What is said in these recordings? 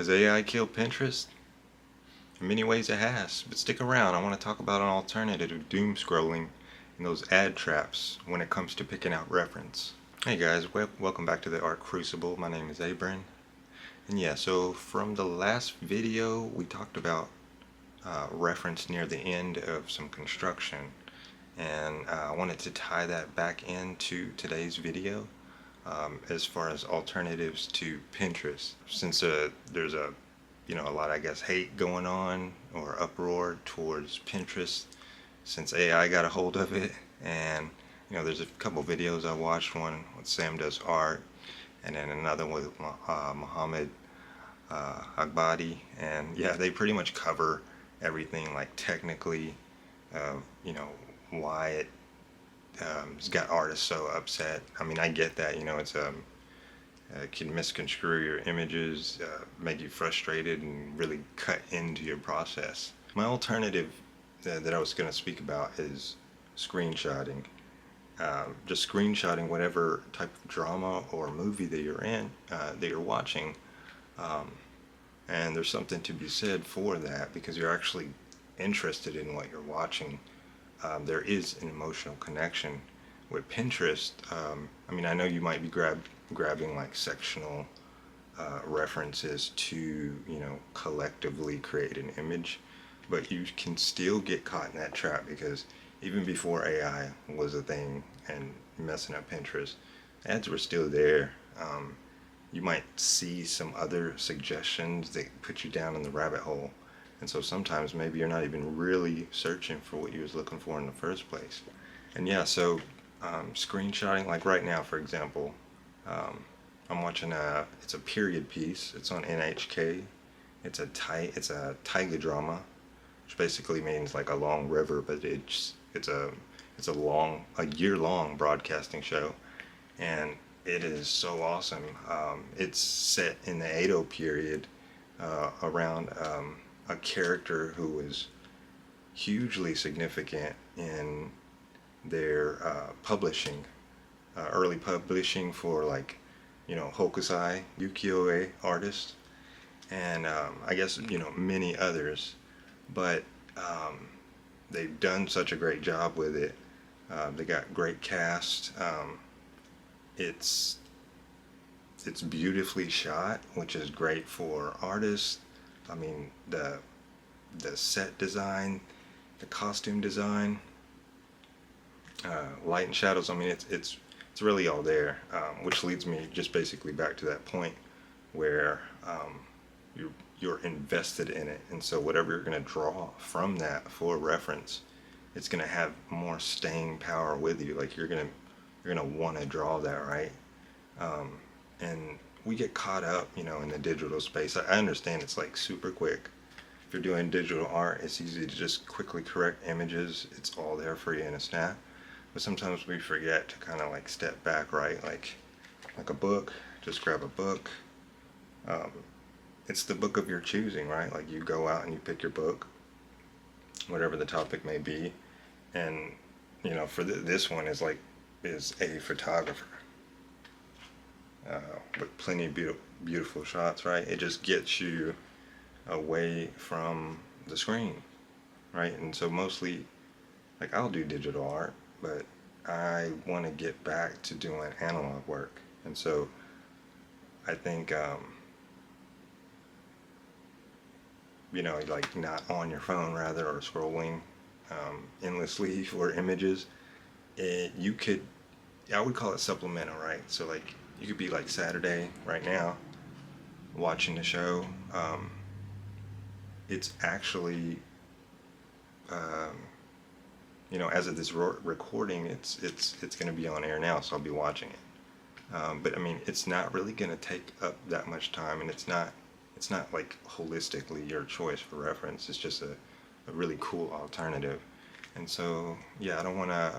Has AI killed Pinterest? In many ways it has, but stick around. I want to talk about an alternative to doom scrolling and those ad traps when it comes to picking out reference. Hey guys, welcome back to the Art Crucible. My name is Abram. And yeah, so from the last video we talked about reference near the end of some construction, and I wanted to tie that back into today's video as far as alternatives to Pinterest, since there's a lot, I guess, hate going on or uproar towards Pinterest since AI got a hold of it. And there's a couple videos I watched, one with Sam Does Art, and then another with Muhammad Agbadi, and yeah, they pretty much cover everything, like technically, why it's got artists so upset. I mean, I get that, it can misconstrue your images, make you frustrated, and really cut into your process. My alternative that I was going to speak about is screenshotting. Just screenshotting whatever type of drama or movie that you're in, that you're watching. And there's something to be said for that, because you're actually interested in what you're watching. There is an emotional connection. With Pinterest, I know you might be grabbing like sectional references to, collectively create an image, but you can still get caught in that trap, because even before AI was a thing and messing up Pinterest, ads were still there. You might see some other suggestions that put you down in the rabbit hole, and so sometimes maybe you're not even really searching for what you was looking for in the first place. And yeah, so screenshotting, like right now, for example, I'm watching it's a period piece. It's on NHK. It's a taiga drama, which basically means like a long river, but it's a year-long broadcasting show, and it is so awesome. It's set in the Edo period, around a character who was hugely significant in their publishing, early publishing for, like, Hokusai, ukiyo-e artists, and I guess many others. But they've done such a great job with it. They got great cast. It's beautifully shot, which is great for artists. I mean, the set design, the costume design, light and shadows. I mean, it's really all there, which leads me just basically back to that point where you're invested in it, and so whatever you're going to draw from that for reference, it's going to have more staying power with you. Like, you're gonna want to draw that, right? And we get caught up, in the digital space. I understand it's like super quick. If you're doing digital art, it's easy to just quickly correct images. It's all there for you in a snap. But sometimes we forget to kind of like step back, right? Like a book, just grab a book. It's the book of your choosing, right? Like, you go out and you pick your book, whatever the topic may be. And, for this one is a photographer, with plenty of beautiful shots, right? It just gets you away from the screen, right? And so mostly, like, I'll do digital art, but I want to get back to doing analog work. And so I think, like, not on your phone, rather, or scrolling endlessly for images. I would call it supplemental, right? So, like, you could be like Saturday right now watching the show. It's actually, as of this recording, it's going to be on air now, so I'll be watching it. But I mean, it's not really going to take up that much time, and it's not like holistically your choice for reference. It's just a really cool alternative. And so, yeah, I don't want to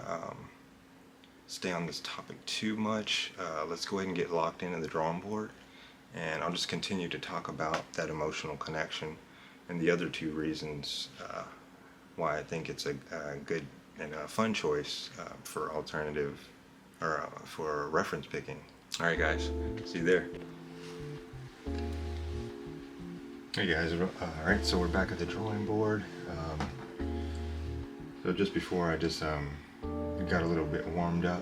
stay on this topic too much. Let's go ahead and get locked into the drawing board, and I'll just continue to talk about that emotional connection and the other two reasons why I think it's a good and a fun choice for alternative, or for reference picking. Alright guys, see you there. Hey guys, alright, so we're back at the drawing board. So just before I just got a little bit warmed up,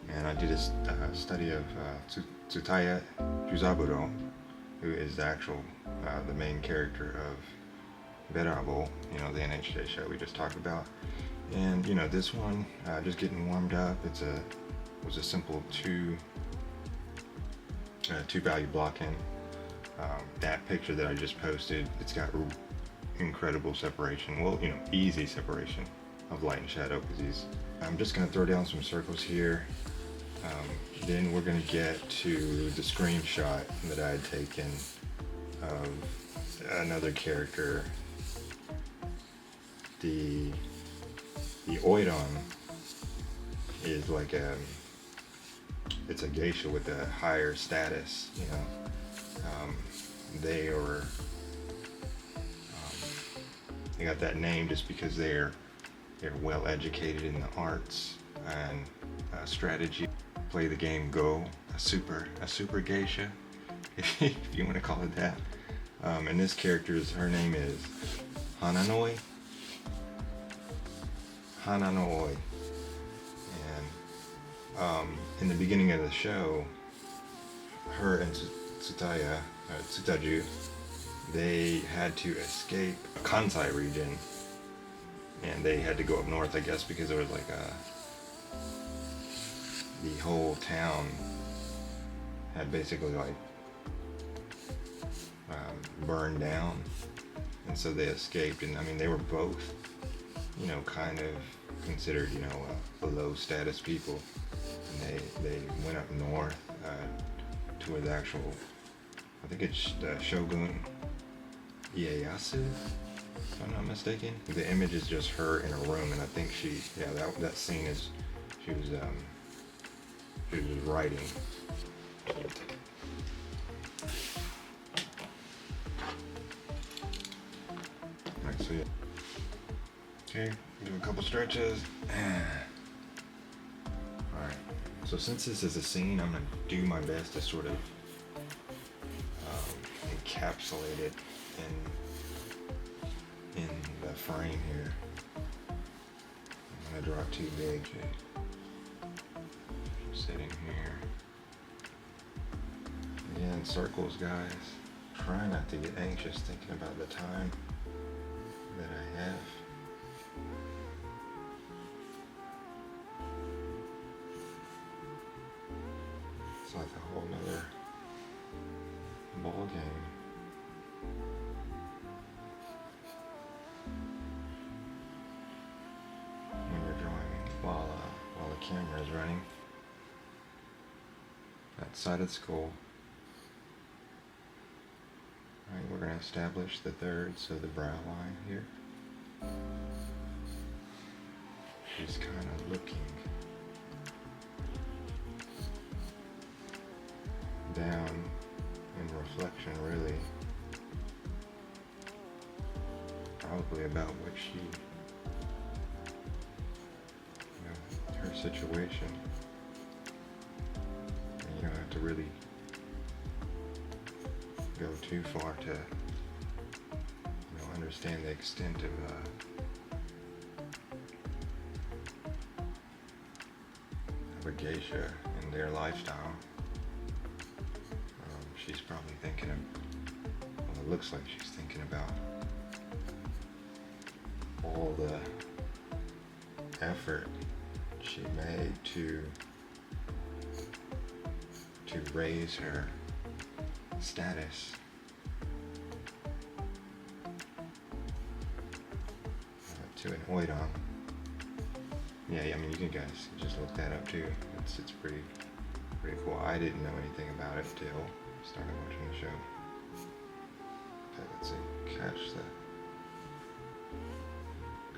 and I did a study of Tsutaya Juzaburo, who is the actual, the main character of Verabo, you know, the NHK show we just talked about. And you know, this one, just getting warmed up, was a simple two value blocking. That picture that I just posted, it's got incredible separation. Well, you know, easy separation of light and shadow, because I'm just going to throw down some circles here. Then we're going to get to the screenshot that I had taken of another character. The Oidon is like it's a geisha with a higher status, you know. They got that name just because they're well educated in the arts and strategy. Play the game Go, a super geisha, if you want to call it that. And this her name is Hananoi. And in the beginning of the show, her and Tsutaju, they had to escape Kansai region, and they had to go up north, I guess, because there was like the whole town had basically like burned down, and so they escaped. And I mean, they were both, you know, kind of considered, you know, below status people, and they went up north to where the actual, I think it's Shogun Ieyasu, if I'm not mistaken. The image is just her in a room, and I think that scene is, she was writing. Alright, so yeah. Okay, do a couple stretches. Alright, so since this is a scene, I'm going to do my best to sort of encapsulate it in the frame here. I'm going to draw it too big. Sitting here. Again, circles, guys. Try not to get anxious thinking about the time that I have. It's like a whole nother ball game. When you're drawing while the camera is running. That side of the skull. Alright, we're going to establish the third, so the brow line here. She's kind of looking down in reflection, really. Probably about what she, you know, her situation. And you don't have to really go too far to, you know, understand the extent of a geisha and their lifestyle. She's probably thinking of, well, it looks like she's thinking about all the effort she made to raise her status. To an oidon. Yeah, I mean, you can guys just look that up too. It's pretty cool. I didn't know anything about it till I started watching the show. Okay, let's see. Catch the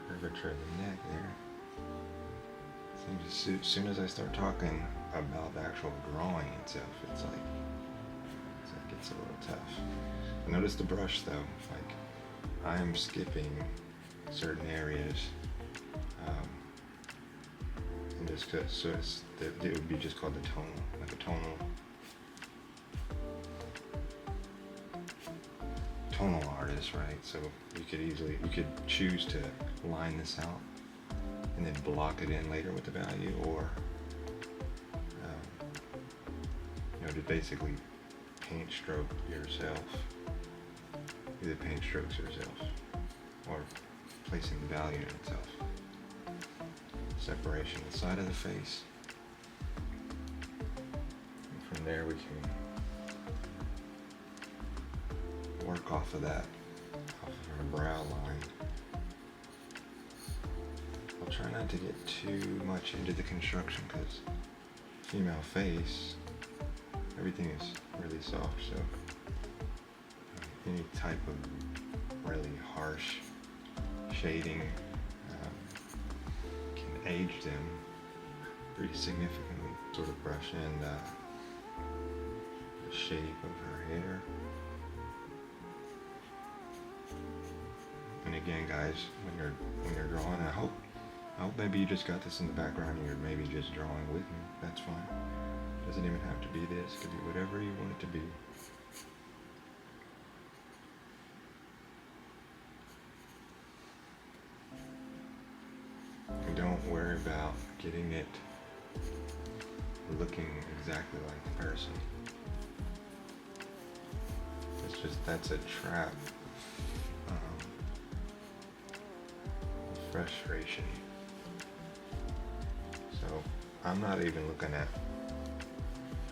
curvature of the neck there. Seems as soon as I start talking about the actual drawing itself, it's like it gets a little tough. Notice the brush though. Like, I am skipping certain areas. And just so it would be just called the tonal, like a tonal artist, right? So you could choose to line this out and then block it in later with the value, or to basically paint stroke yourself, either paint strokes yourself or placing the value in itself. Separation of the side of the face. And from there we can work off of that, off of our brow line. I'll try not to get too much into the construction because female face, everything is really soft, so any type of really harsh shading can age them pretty significantly. Sort of brush in the shape of her hair. And again, guys, when you're drawing, I hope maybe you just got this in the background and you're maybe just drawing with me. That's fine. Doesn't even have to be this. It could be whatever you want it to be. And don't worry about getting it looking exactly like the person. It's just, that's a trap. Frustration. So I'm not even looking at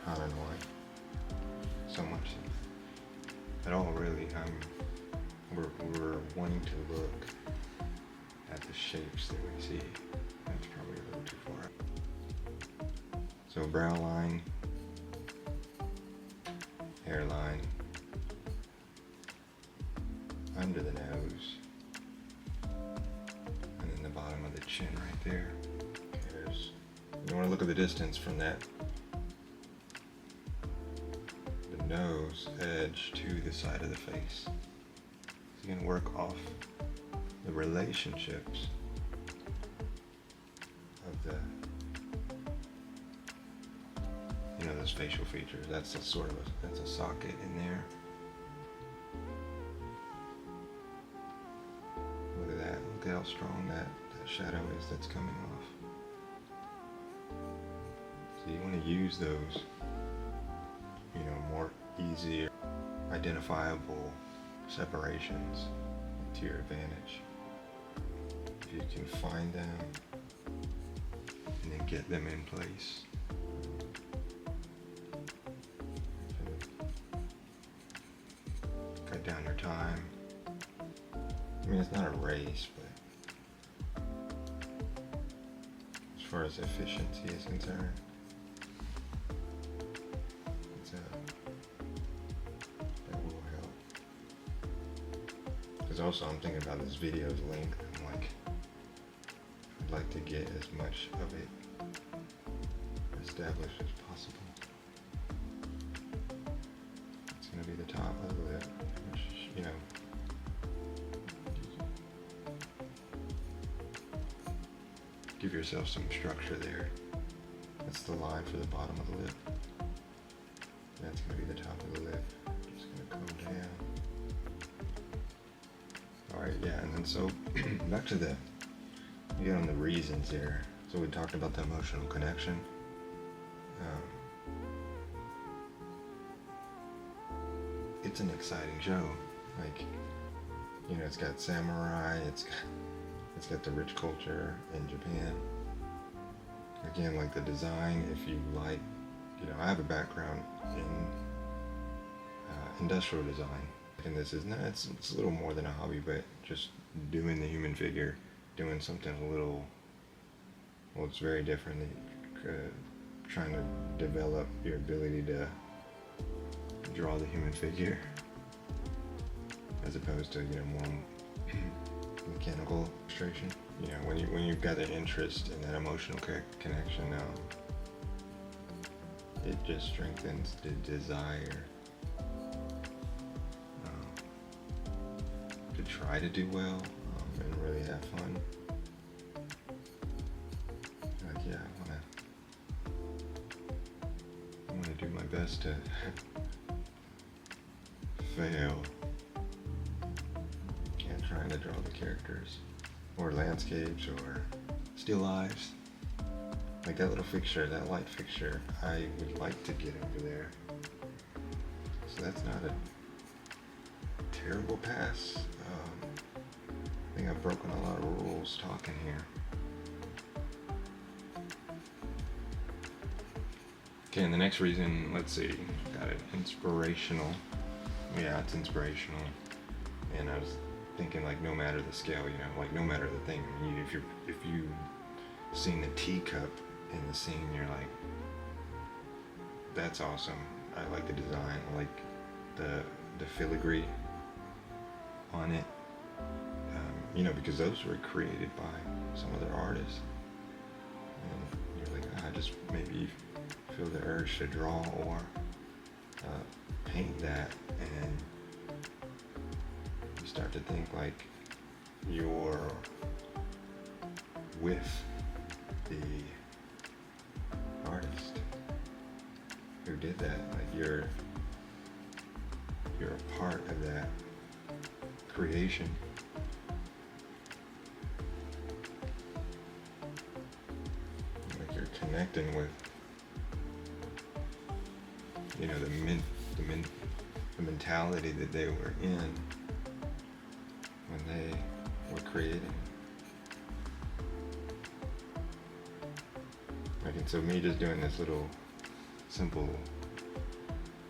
Hananoi so much at all, really. We're wanting to look at the shapes that we see. That's probably a little too far. So brow line, hairline, under the nose, and then the bottom of the chin right there. Okay, you want to look at the distance from that nose edge to the side of the face. So you can work off the relationships of the, those facial features. That's a socket in there. Look at that. Look at how strong that shadow is that's coming off. So you want to use those more easier, identifiable separations to your advantage. If you can find them and then get them in place. Cut down your time. I mean, it's not a race, but as far as efficiency is concerned, also I'm thinking about this video's length. I'm like, I'd like to get as much of it established as possible. It's going to be the top of the lip, which, give yourself some structure there. That's the line for the bottom of the lip. That's going to be the top of the lip. Just going to go down. Alright, yeah, and then so back to we get on the reasons here. So we talked about the emotional connection. It's an exciting show. Like, it's got samurai, it's got the rich culture in Japan. Again, like the design, if you like, I have a background in industrial design. And this is it's a little more than a hobby, but just doing the human figure, doing something a little, it's very different. Trying to develop your ability to draw the human figure as opposed to more mechanical illustration. When you've got an interest in that emotional connection, it just strengthens the desire to try to do well and really have fun. Like, yeah, I wanna do my best to fail trying to draw the characters, or landscapes, or still lives. Like that little fixture, that light fixture, I would like to get over there. So that's not a terrible pass. I think I've broken a lot of rules talking here. Okay, and the next reason, let's see, got it, inspirational. Yeah, it's inspirational. And I was thinking, like, no matter the scale, you know, like no matter the thing. I mean, if you seen the teacup in the scene, you're like, that's awesome. I like the design. I like the filigree on it. You know, because those were created by some other artists. And you're like, I just maybe feel the urge to draw or paint that, and you start to think like you're with the artist who did that. Like you're a part of that creation. Like you're connecting with, you know, the mentality that they were in when they were creating. Like, and so me just doing this little simple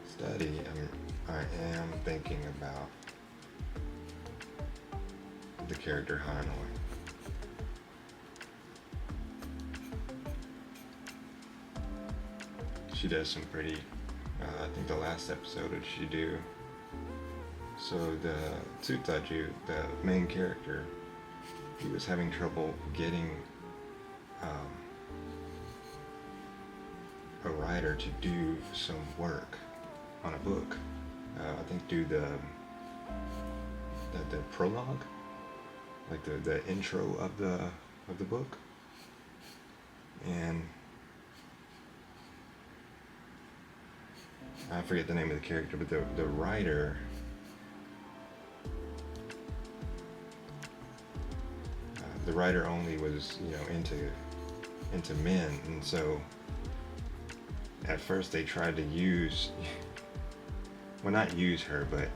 study, I am thinking about the character Hananoi. She does some pretty, I think the last episode did she do. So the Tsutaju, the main character, he was having trouble getting a writer to do some work on a book. I think do the prologue, like the intro of the book, and I forget the name of the character, but the writer, only was, you know, into men, and so at first they tried to use, well, not use her, but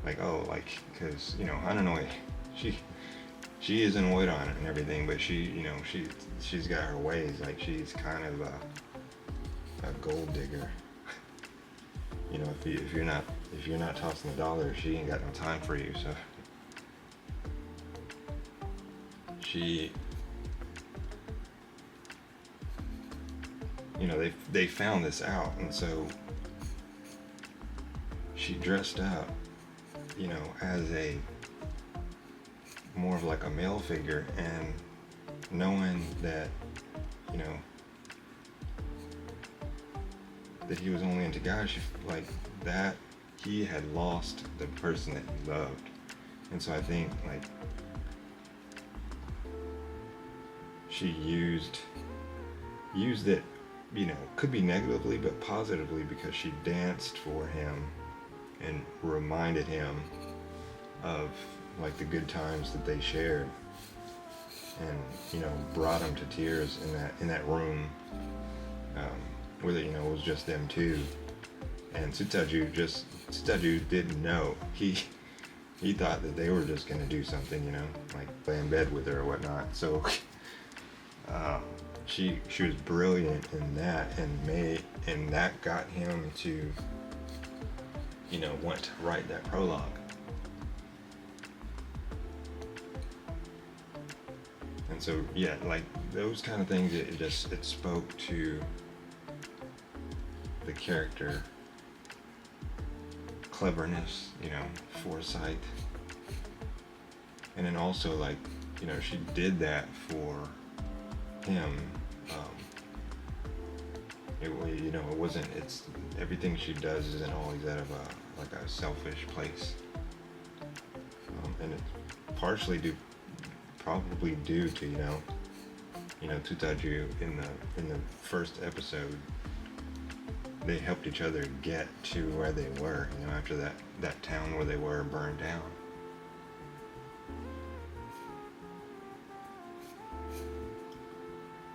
like, oh, like, because, you know, Hananoi, she is in Oiran and everything, but she, you know, she's got her ways. Like, she's kind of a gold digger. You know, if you're not tossing the dollar, she ain't got no time for you. So she, you know, they found this out, and so she dressed up, you know, as a more of like a male figure, and knowing that, you know, that he was only into guys, like that he had lost the person that he loved. And so I think, like, she used it, you know, could be negatively but positively, because she danced for him and reminded him of like the good times that they shared, and, you know, brought him to tears in that room, where, you know, it was just them two. And Tsutaju didn't know. He thought that they were just gonna do something, you know, like lay in bed with her or whatnot. So she was brilliant in that, and that got him to, you know, want to write that prologue. And so, yeah, like those kind of things, it spoke to the character cleverness, you know, foresight. And then also, like, you know, she did that for him. You know, it wasn't, it's, everything she does isn't always out of a selfish place. And it's partially probably due to, you know, Tsutaju in the first episode, they helped each other get to where they were, you know, after that town where they were burned down.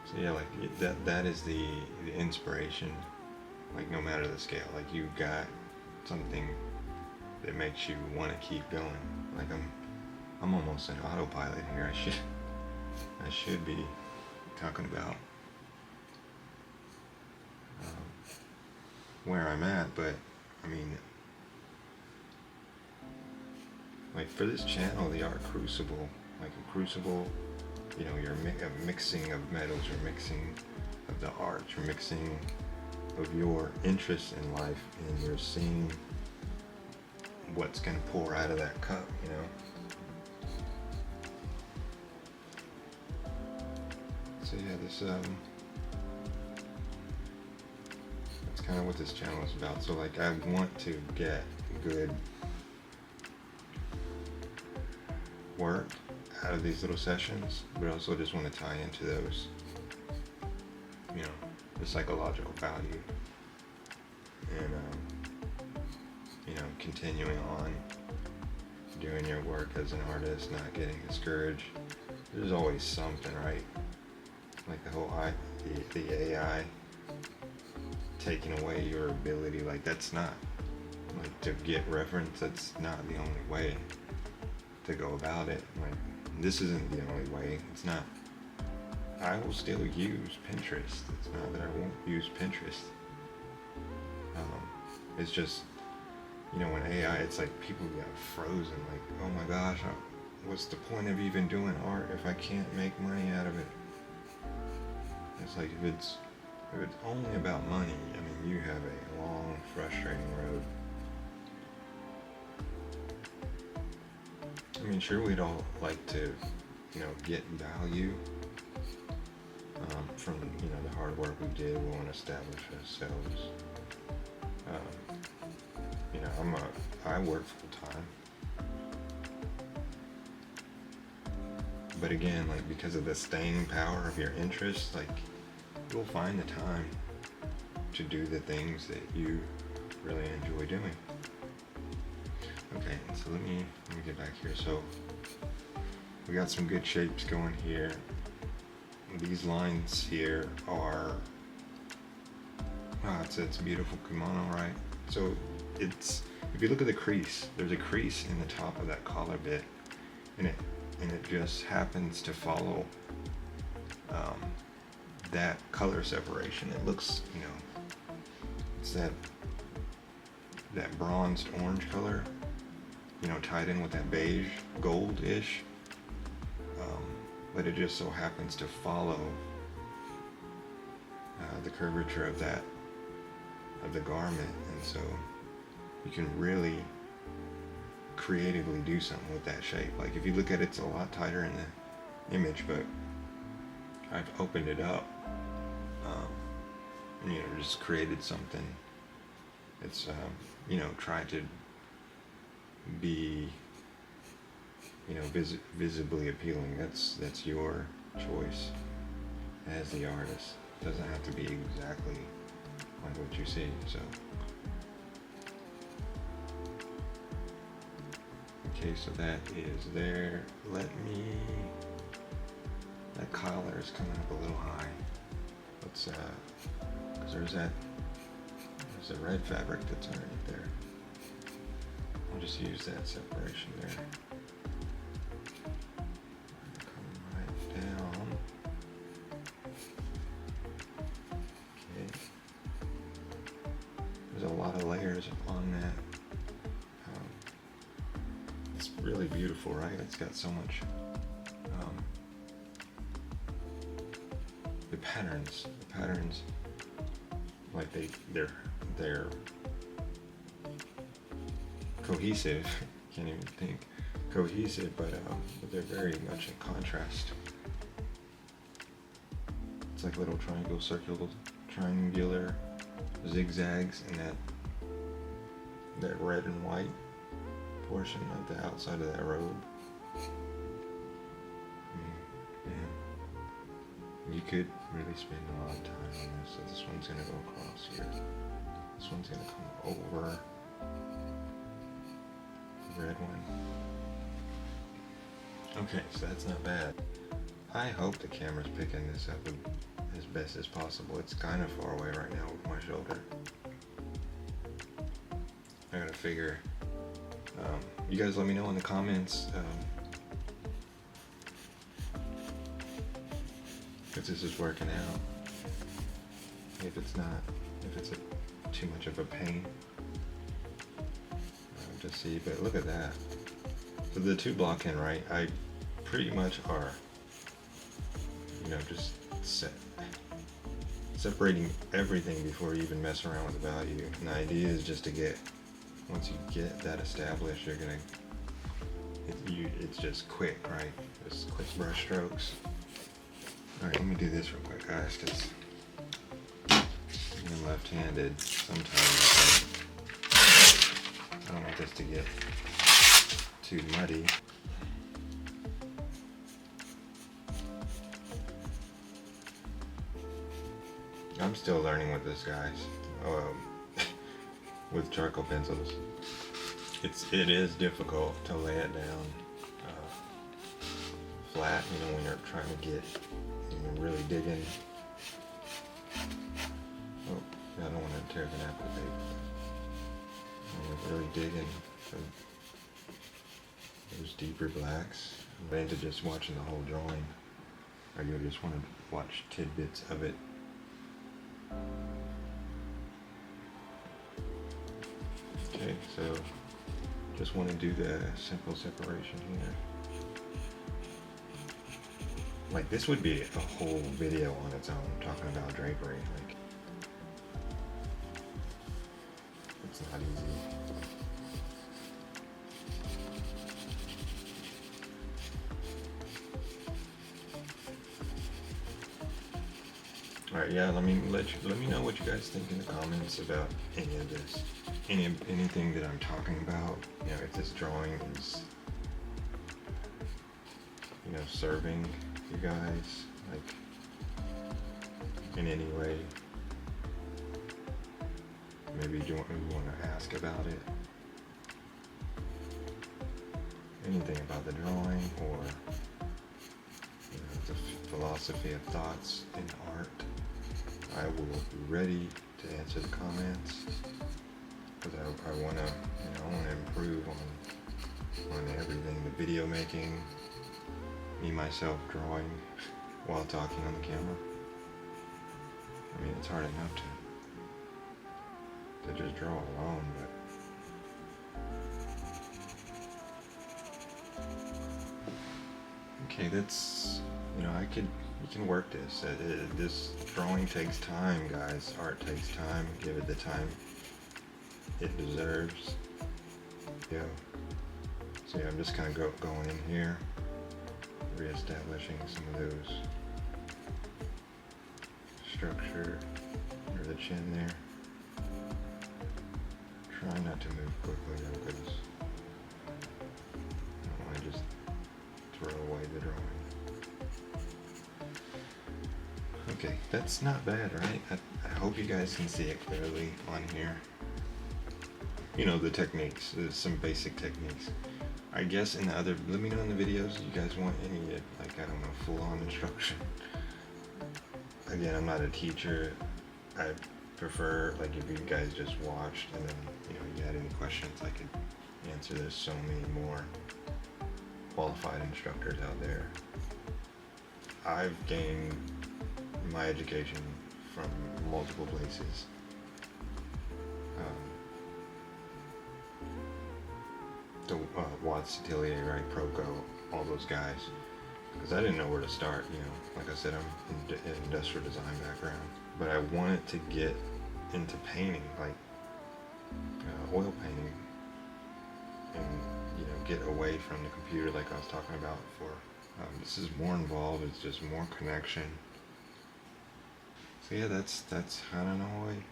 So yeah, like that is the inspiration. Like no matter the scale, like you got something that makes you want to keep going. Like I'm almost in autopilot here. I should be talking about where I'm at, but I mean, like for this channel, the art crucible, like a crucible, you know, you're a mixing of metals, you're mixing of the art, you're mixing of your interest in life, and you're seeing what's gonna pour out of that cup, you know. So yeah, this that's kind of what this channel is about. So like I want to get good work out of these little sessions, but also just want to tie into those, you know, the psychological value, and you know, continuing on doing your work as an artist, not getting discouraged. There's always something, right? Like the whole the AI taking away your ability, like that's not, like to get reference, that's not the only way to go about it. Like this isn't the only way. It's not. I will still use Pinterest. It's not that I won't use Pinterest. It's just, you know, when AI, it's like people get frozen. Like, oh my gosh, what's the point of even doing art if I can't make money out of it? It's like if it's only about money, I mean, you have a long, frustrating road. I mean, sure, we'd all like to, you know, get value from, you know, the hard work we did. We want to establish ourselves. You know, I work full time, but again, like because of the staying power of your interests, like you'll find the time to do the things that you really enjoy doing. Okay, so let me get back here. So we got some good shapes going here. These lines here are, it's a beautiful kimono, right? So it's, if you look at the crease, there's a crease in the top of that collar bit, and it just happens to follow that color separation. It looks, you know, it's that bronzed orange color, you know, tied in with that beige gold-ish, but it just so happens to follow the curvature of the garment, and so you can really creatively do something with that shape. Like if you look at it, it's a lot tighter in the image, but I've opened it up, and, you know, just created something. It's you know, try to be, you know, visibly appealing. That's your choice as the artist. It doesn't have to be exactly like what you see. So okay, so that is there. That collar is coming up a little high. Let's because there's a red fabric that's underneath there. I'll just use that separation there. Come right down. Okay. There's a lot of layers on that. It's really beautiful, right? It's got so much. The patterns, like they're cohesive. Can't even think cohesive, but they're very much in contrast. It's like little triangular zigzags in that red and white portion of the outside of that robe. You could really spend a lot of time on this. So this one's gonna go across here. This one's gonna come over the red one. Okay, so that's not bad. I hope the camera's picking this up as best as possible. It's kind of far away right now with my shoulder. I gotta figure. You guys let me know in the comments if this is working out. If it's not, if it's too much of a pain. To see, but look at that. So the two block in right, I pretty much are, you know, just separating everything before you even mess around with the value. And the idea is just to get, once you get that established, you're gonna, it's just quick, right? Just quick brush strokes. All right, let me do this real quick, guys, because I'm left-handed. Sometimes I don't want this to get too muddy. I'm still learning with this, guys. With charcoal pencils, it is difficult to lay it down flat. You know, when you're trying to get, you're really digging. Oh, I don't want to tear the nap of the paper. When you're really digging for those deeper blacks, I'm into just watching the whole drawing, or you just want to watch tidbits of it. Okay, so just want to do the simple separation here. Like, this would be a whole video on its own, talking about drapery. Like, it's not easy. Alright, yeah, let me know what you guys think in the comments about any of this. Anything that I'm talking about. You know, if this drawing is, you know, serving you guys, like, in any way. Maybe you want to ask about it. Anything about the drawing, or, you know, the philosophy of thoughts in art. I will be ready to answer the comments, because I want to, you know, I want to improve on everything. The video making, me myself drawing while talking on the camera. I mean, it's hard enough to just draw alone, but okay, that's, you know, you can work this. This drawing takes time, guys. Art takes time. Give it the time it deserves. Yeah. So yeah, I'm just kind of going in here, reestablishing some of those structure or the chin there. Try not to move quickly though, because I don't want to just throw away the drawing. Okay, that's not bad, right? I hope you guys can see it clearly on here. You know, the techniques, some basic techniques. I guess in the other, let me know in the videos if you guys want any, like, I don't know, full-on instruction. Again, I'm not a teacher. I prefer, like, if you guys just watched and then, you know, you had any questions, I could answer. There's so many more qualified instructors out there. I've gained my education from multiple places. Watts, Atelier, right, Proco, all those guys. Because I didn't know where to start, you know. Like I said, I'm in industrial design background. But I wanted to get into painting, like oil painting. And, you know, get away from the computer like I was talking about before. This is more involved, it's just more connection. So yeah, that's Hananoi.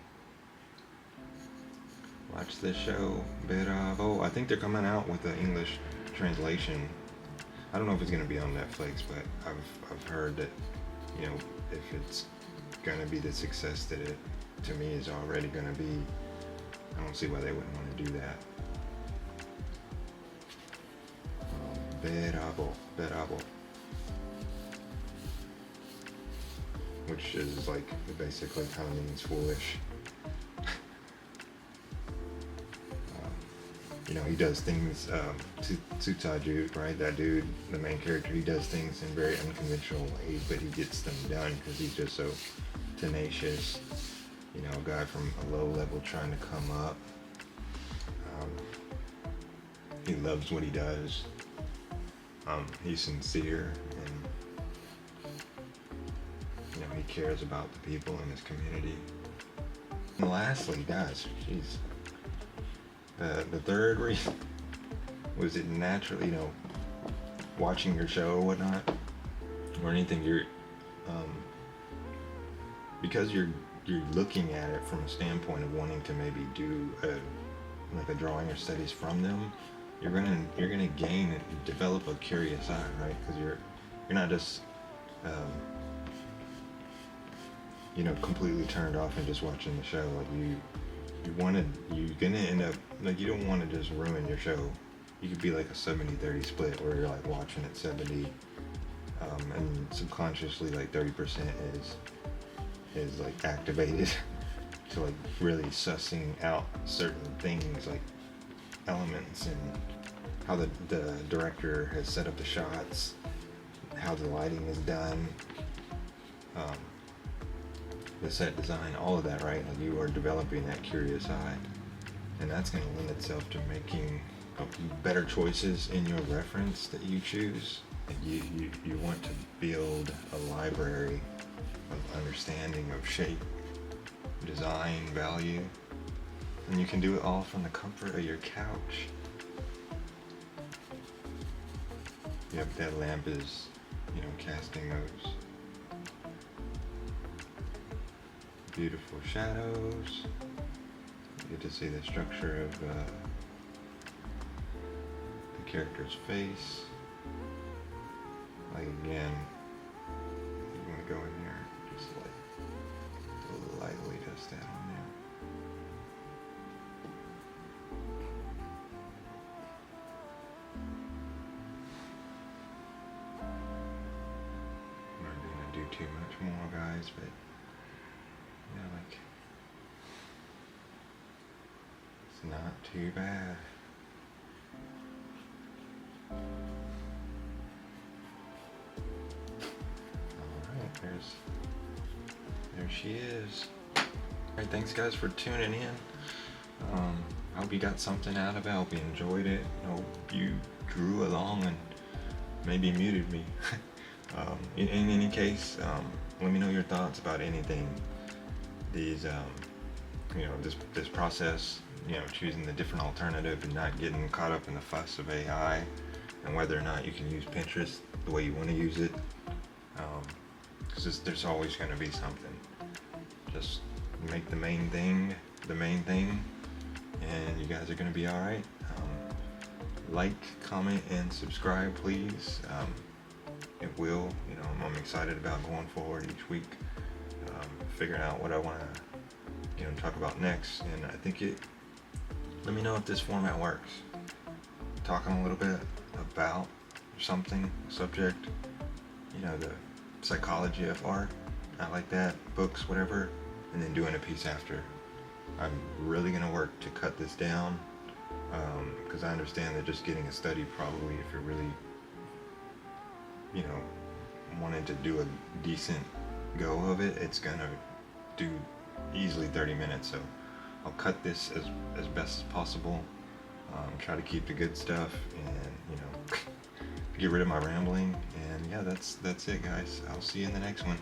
Watch this show, Bravo. I think they're coming out with the English translation. I don't know if it's gonna be on Netflix, but I've heard that, you know, if it's gonna be the success that it, to me, is already gonna be, I don't see why they wouldn't want to do that. Bravo. which is like basically kind of means foolish. You know, he does things, Tsutsaju, right? That dude, the main character, he does things in very unconventional ways, but he gets them done because he's just so tenacious. You know, a guy from a low level trying to come up. He loves what he does. He's sincere, and you know, he cares about the people in his community. And lastly, guys, jeez. The third reason was it naturally, you know, watching your show or whatnot, or anything, because you're looking at it from a standpoint of wanting to maybe do like a drawing or studies from them, you're gonna gain and develop a curious eye, right? Because you're not just you know, completely turned off and just watching the show. Like you're gonna end up, like, you don't want to just ruin your show. You could be like a 70-30 split where you're like watching at 70 and subconsciously like 30% is like activated to like really sussing out certain things, like elements and how the director has set up the shots, how the lighting is done, the set design, all of that, right? Like you are developing that curious eye, and that's going to lend itself to making better choices in your reference that you choose. You want to build a library of understanding of shape, design, value, and you can do it all from the comfort of your couch. Yep, that lamp is, you know, casting those beautiful shadows. You get to see the structure of the character's face. Like, again, you want to go in there, just like lightly dust that on there. I'm not gonna do too much more, guys, but yeah, like, it's not too bad. Alright, there she is. Alright, thanks guys for tuning in. I hope you got something out of it. I hope you enjoyed it. I hope you drew along and maybe muted me. In any case, let me know your thoughts about anything. These, you know, this process, you know, choosing the different alternative and not getting caught up in the fuss of AI, and whether or not you can use Pinterest the way you want to use it, because there's always going to be something. Just make the main thing, and you guys are going to be all right. Like, comment, and subscribe, please. It will, you know, I'm excited about going forward each week, figuring out what I want to, you know, talk about next. And I think let me know if this format works. Talking a little bit about something, subject, you know, the psychology of art. I like that, books, whatever, and then doing a piece after. I'm really gonna work to cut this down, because I understand that just getting a study, probably, if you're really, you know, wanting to do a decent go of it, it's gonna do easily 30 minutes. So I'll cut this as best as possible. Try to keep the good stuff, and, you know, get rid of my rambling. And yeah, that's it, guys. I'll see you in the next one.